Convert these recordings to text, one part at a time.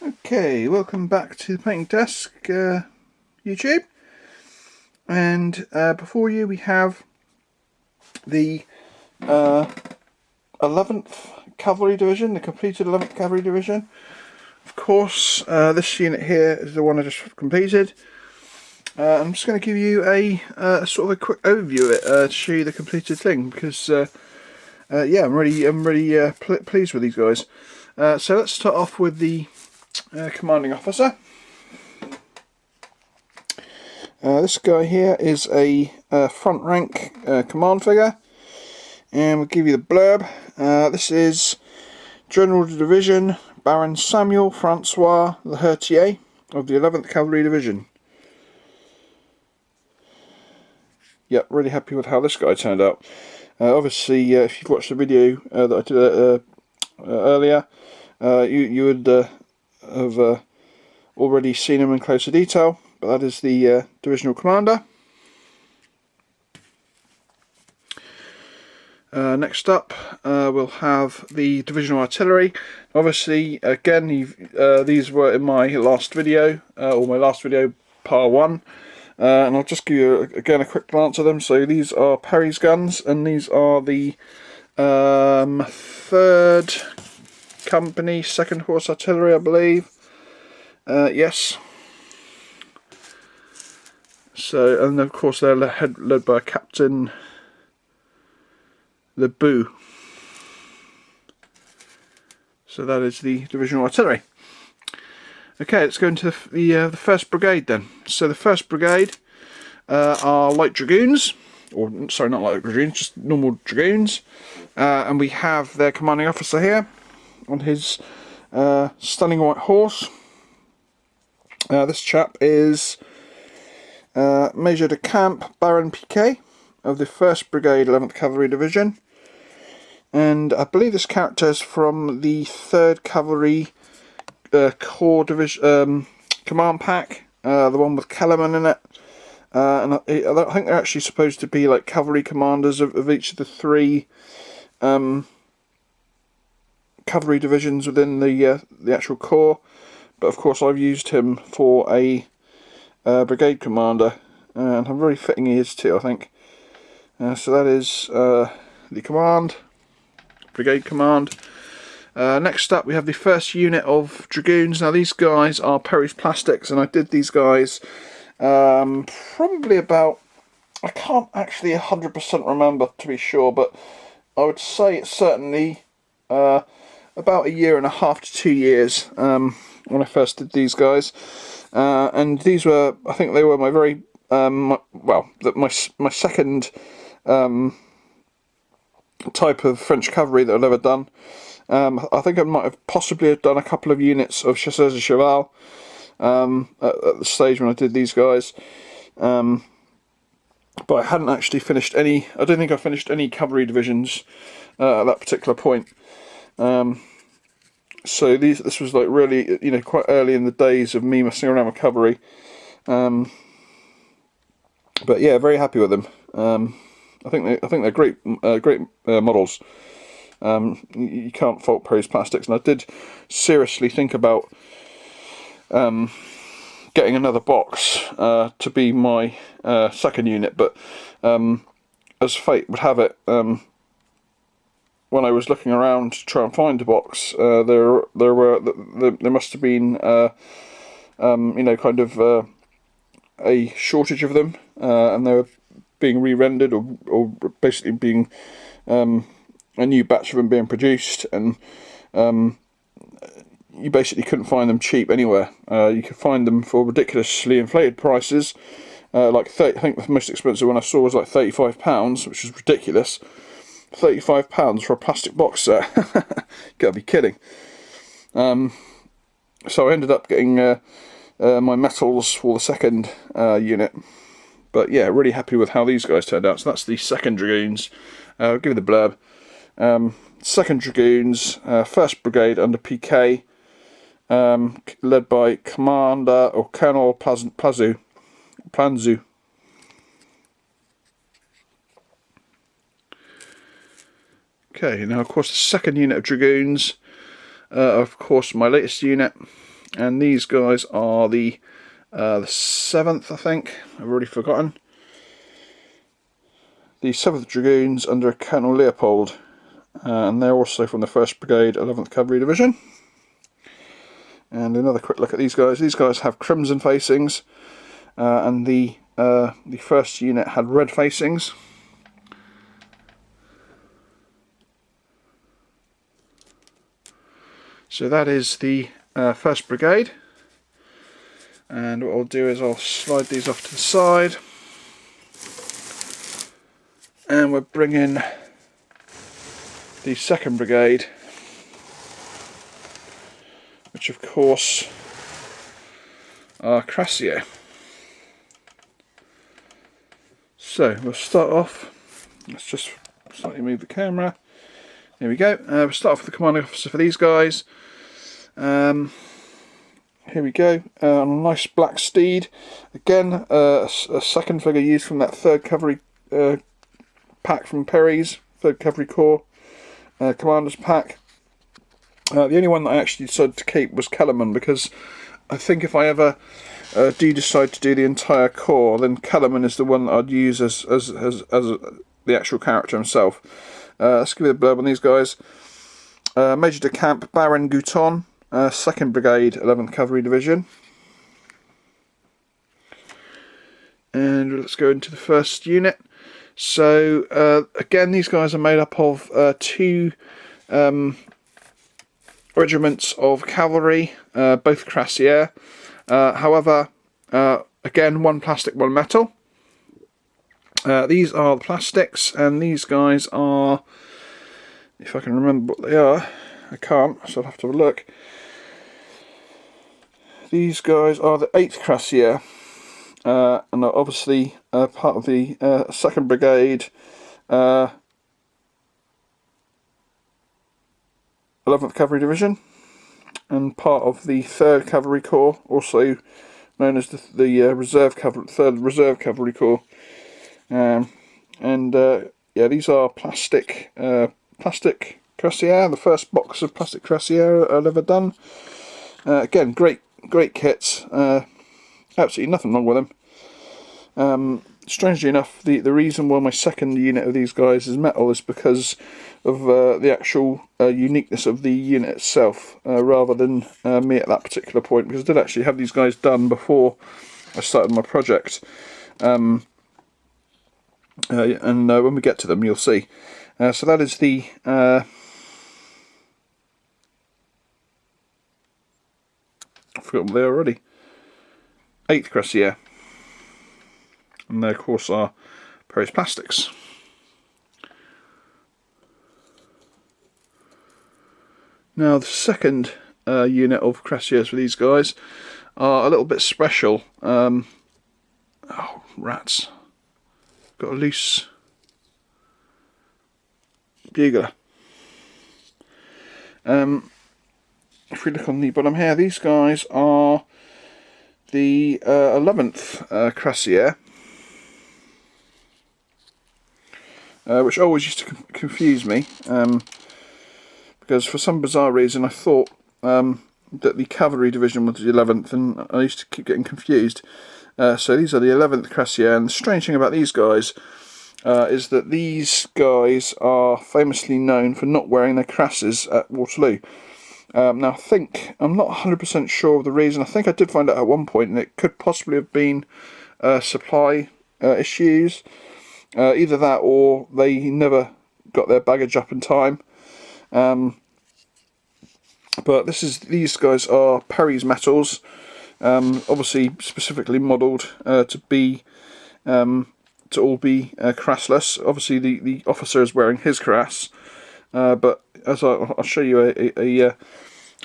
Okay, welcome back to the Painting Desk YouTube. And before you we have the 11th Cavalry Division, the completed 11th Cavalry Division. Of course, this unit here is the one I just completed. I'm just going to give you a sort of a quick overview of it to show you the completed thing, because yeah, I'm really pleased with these guys. So let's start off with the commanding officer. This guy here is a front rank command figure, and we'll give you the blurb. This is General of the Division, Baron Samuel Francois Lehertier of the 11th Cavalry Division. Yep, really happy with how this guy turned out. Obviously, if you've watched the video that I did earlier, you would have already seen him in closer detail, but that is the divisional commander. Next up, we'll have the divisional artillery. Obviously, again, these were in my last video, or my last video, part 1. And I'll just give you, again, a quick glance at them. So these are Perry's guns, and these are the 3rd Company, 2nd Horse Artillery, I believe. Yes. So, and of course they're led by Captain LeBou. So that is the divisional artillery. Okay, let's go into the 1st Brigade then. So the 1st Brigade are light dragoons, or sorry, not light dragoons, just normal dragoons. And we have their commanding officer here on his stunning white horse. This chap is Major de Camp Baron Piquet of the 1st Brigade 11th Cavalry Division. And I believe this character is from the 3rd Cavalry Corps Division command pack, the one with Kellerman in it. And I think they're actually supposed to be like cavalry commanders of each of the 3 cavalry divisions within the actual corps. But of course, I've used him for a brigade commander, and I'm very fitting he is too, I think. So that is the command, brigade command. Next up, we have the 1st unit of dragoons. Now these guys are Perry's Plastics, and I did these guys probably about, I can't actually 100% remember to be sure, but I would say it's certainly about 1.5 years to 2 years when I first did these guys. And these were, I think they were my very, my second type of French cavalry that I've ever done. I think I might have possibly have done a couple of units of Chasseurs de Cheval at the stage when I did these guys. But I hadn't actually finished any, I don't think I finished any cavalry divisions at that particular point. So this was like really, quite early in the days of me messing around with cavalry. But yeah, very happy with them. I think they're great models. You can't fault Perry's Plastics, and I did seriously think about getting another box to be my 2nd unit, but as fate would have it, when I was looking around to try and find a box, there must have been kind of a shortage of them, and they were being re-rendered, or basically being a new batch of them being produced, and you basically couldn't find them cheap anywhere. You could find them for ridiculously inflated prices, like I think the most expensive one I saw was like £35, which is ridiculous. £35 for a plastic box set. Gotta be kidding. So I ended up getting my metals for the 2nd unit. But yeah, really happy with how these guys turned out. So that's the 2nd Dragoons. I'll give you the blurb. 2nd Dragoons, 1st Brigade under PK, led by Commander or Colonel Planzu. Okay, now of course the 2nd unit of Dragoons, of course my latest unit, and these guys are the 7th, I think. I've already forgotten. The 7th Dragoons under Colonel Leopold, and they're also from the 1st Brigade, 11th Cavalry Division. And another quick look at these guys. These guys have crimson facings, and the first unit had red facings. So that is the 1st Brigade, and what I'll do is I'll slide these off to the side, and we're bringing the 2nd Brigade, which of course are Cuirassiers. So we'll start off, let's just slightly move the camera. Here we go. We'll start off with the commanding officer for these guys. Here we go, on a nice black steed. Again, a second figure used from that 3rd Cavalry pack from Perry's, 3rd Cavalry Corps Commander's pack. The only one that I actually decided to keep was Kellerman, because I think if I ever do decide to do the entire corps, then Kellerman is the one that I'd use as the actual character himself. Let's give you the blurb on these guys. Major de Camp Baron Gouton, 2nd Brigade, 11th Cavalry Division. And let's go into the first unit. So again, these guys are made up of 2 regiments of cavalry, both Cuirassiers. However, again, one plastic, one metal. These are the plastics, and these guys are, if I can remember what they are, I can't, so I'll have to have a look. These guys are the 8th Cuirassier, and are obviously part of the 2nd Brigade, 11th Cavalry Division, and part of the 3rd Cavalry Corps, also known as the Reserve Cavalry, 3rd Reserve Cavalry Corps. Yeah, these are plastic Cuirassier, the first box of plastic Cuirassier I've ever done. Again, great kits, absolutely nothing wrong with them. Strangely enough, the reason why my second unit of these guys is metal is because of the actual uniqueness of the unit itself, rather than me at that particular point, because I did actually have these guys done before I started my project. And when we get to them, you'll see. So that is the I forgot what they are already. 8th Cuirassier, and they of course are Perry's plastics. Now the second unit of Cuirassiers for these guys are a little bit special. Oh rats! Got a loose bugler. If we look on the bottom here, these guys are the 11th Cuirassier, which always used to confuse me, because for some bizarre reason I thought that the Cavalry Division was the 11th, and I used to keep getting confused. So these are the 11th Cuirassier, and the strange thing about these guys is that these guys are famously known for not wearing their cuirasses at Waterloo. Now I'm not 100% sure of the reason. I think I did find out at one point, and it could possibly have been supply issues. Either that, or they never got their baggage up in time. But these guys are Perry's metals, obviously specifically modelled to all be cuirassless. Obviously the officer is wearing his cuirass, but as I'll show you a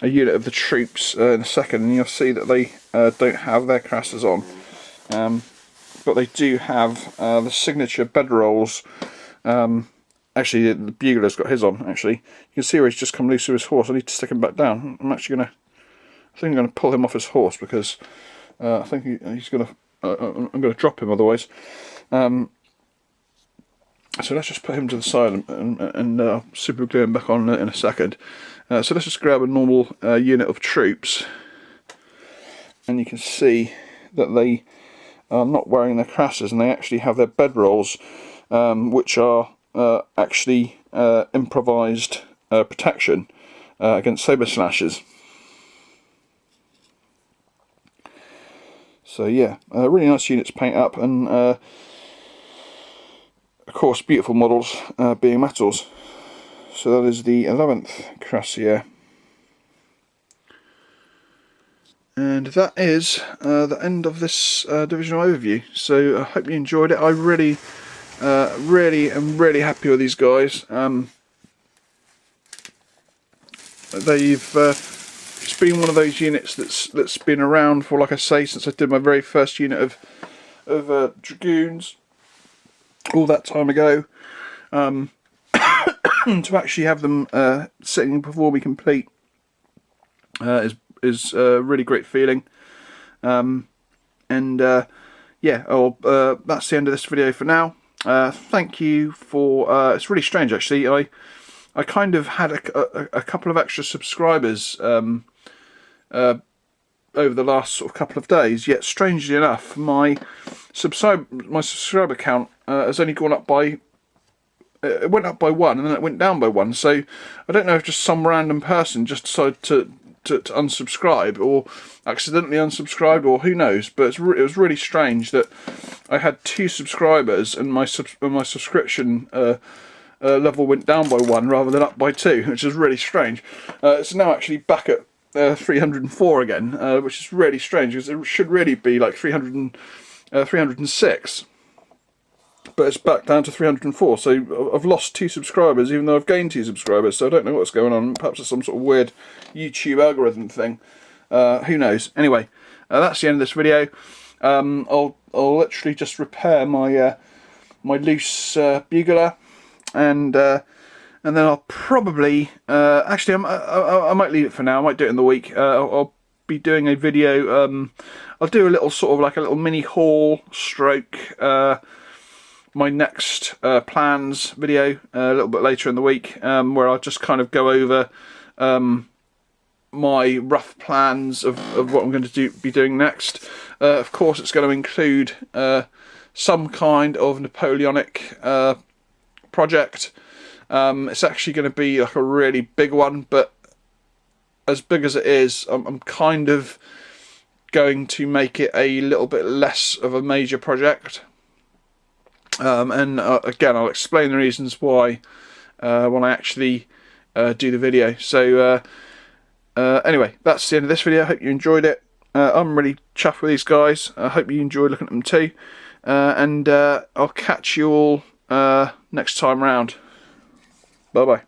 unit of the troops in a second, and you'll see that they don't have their cuirasses on, but they do have the signature bedrolls. Actually, the bugler's got his on. Actually, you can see where he's just come loose with his horse. I need to stick him back down. I think I'm going to pull him off his horse, because I think he's going to. I'm going to drop him otherwise. So let's just put him to the side, and super glue him back on in a second. So let's just grab a normal unit of troops, and you can see that they are not wearing their crosses, and they actually have their bedrolls, which are actually improvised protection against saber slashes. So yeah, really nice units to paint up, and of course beautiful models being metals. So that is the 11th Cuirassier. And that is the end of this divisional overview. So I hope you enjoyed it. I really am really happy with these guys. It's been one of those units that's been around for, like I say, since I did my very first unit of dragoons all that time ago. To actually have them sitting before me complete is a really great feeling. Yeah, that's the end of this video for now. Thank you for. It's really strange actually. I kind of had a couple of extra subscribers over the last sort of couple of days. Yet strangely enough, my subscriber count has only gone up by. It went up by 1 and then it went down by 1. So I don't know if just some random person just decided to unsubscribe, or accidentally unsubscribed, or who knows. But it was really strange that I had 2 subscribers and my subscription level went down by 1 rather than up by 2, which is really strange. It's now actually back at 304 again, which is really strange because it should really be like 306. But it's back down to 304, so I've lost 2 subscribers even though I've gained 2 subscribers, so I don't know what's going on. Perhaps it's some sort of weird YouTube algorithm thing. Who knows? Anyway, that's the end of this video. I'll literally just repair my my loose bugler, and then I'll probably actually I might leave it for now. I might do it in the week. I'll be doing a video. I'll do a little sort of like a little mini haul stroke. My next plans video a little bit later in the week, where I'll just kind of go over my rough plans of what I'm going to be doing next. Of course, it's going to include some kind of Napoleonic project. It's actually going to be like a really big one, but as big as it is, I'm kind of going to make it a little bit less of a major project. And again, I'll explain the reasons why when I actually do the video. So anyway, that's the end of this video. I hope you enjoyed it. I'm really chuffed with these guys. I hope you enjoyed looking at them too. And I'll catch you all next time round. Bye bye.